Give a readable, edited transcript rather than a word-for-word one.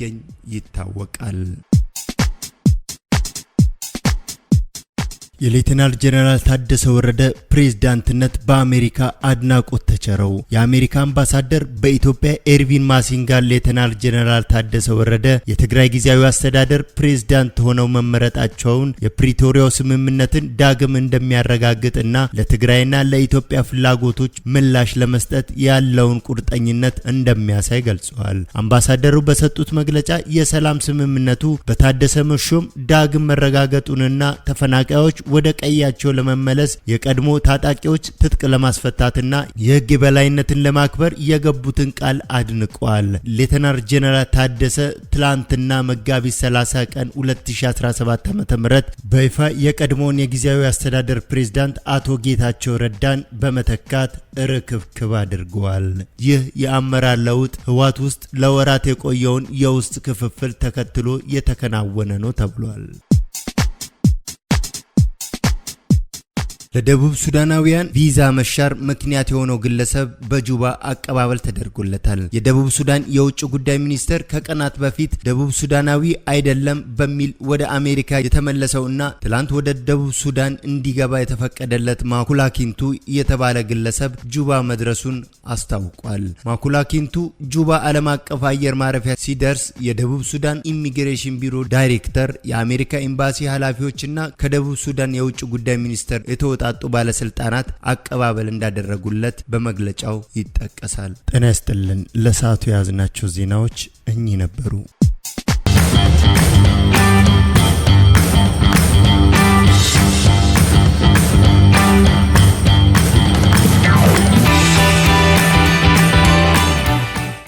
እንደሚገኝ ይታወቃል። የሌተናል ጀነራል ታደሰ ወረደ ፕሬዝዳንትነት በአሜሪካ አድናቆት ተቸረው። የአሜሪካ አምባሳደር በኢትዮጵያ ኤርቪን ማሲንጋ ሌተናል ጀነራል ታደሰ ወረደ የትግራይ ጊዜያዊ አስተዳደር ፕሬዝዳንት ሆነው መመረጣቸውን የፕሪቶሪያው ስምምነትን ዳግም እንደሚያረጋግጥና ለትግራይና ለኢትዮጵያ ፍላጎቶች ምላሽ ለመስጠት ያለውን ቁርጠኝነት እንደሚያሳይ ገልጸዋል። አምባሳደሩ በሰጡት መግለጫ የሰላም ስምምነቱ በታደሰ መሾም ዳግም መረጋገጡንና ተፈናቃዮች ወደ ቀያቸው ለመመለስ የቀድሞ ታጣቂዎች ትጥቅ ለማስፈታትና የህግ የበላይነትን ለማክበር የገቡትን ቃል አድንቀዋል። ሌተናል ጀነራል ታደሰ ትላንትና መጋቢት 30 ቀን 2017 ዓ.ም በይፋ የቀድሞውን የጊዜያዊ አስተዳደር ፕሬዝዳንት አቶ ጌታቸው ረዳን በመተካት ርክብክብ አድርገዋል። ይህ የአመራር ለውጥ ህወሓት ውስጥ ለወራት የቆየውን የውስጥ ክፍፍል ተከትሎ የተከናወነ ነው ተብሏል። ለደቡብ ሱዳናውያን ቪዛ መሻር ምክንያት የሆነው ግለሰብ በጁባ አቀባበል ተደርጎለታል። የደቡብ ሱዳን የውጭ ጉዳይ ሚኒስተር ከቀናት በፊት ደቡብ ሱዳናዊ አይደለም በሚል ወደ አሜሪካ የተመለሰውና ትላንት ወደ ደቡብ ሱዳን እንዲገባ የተፈቀደለት ማኩላኪንቱ የተባለ ግለሰብ ጁባ መድረሱን አስታውቋል። ማኩላኪንቱ ጁባ ዓለም አቀፍ አየር ማረፊያ ሲደርስ የደቡብ ሱዳን ኢሚግሬሽን ቢሮ ዳይሬክተር፣ የአሜሪካ ኤምባሲ ኃላፊዎችና ከደቡብ ሱዳን የውጭ ጉዳይ ሚኒስተር የተወጣጡ ባለስልጣናት አቀባበል እንዳደረጉለት በመግለጫው ይጠቀሳል። ጤና ይስጥልን። ለሰዓቱ የያዝናቸው ዜናዎች እኚህ ነበሩ።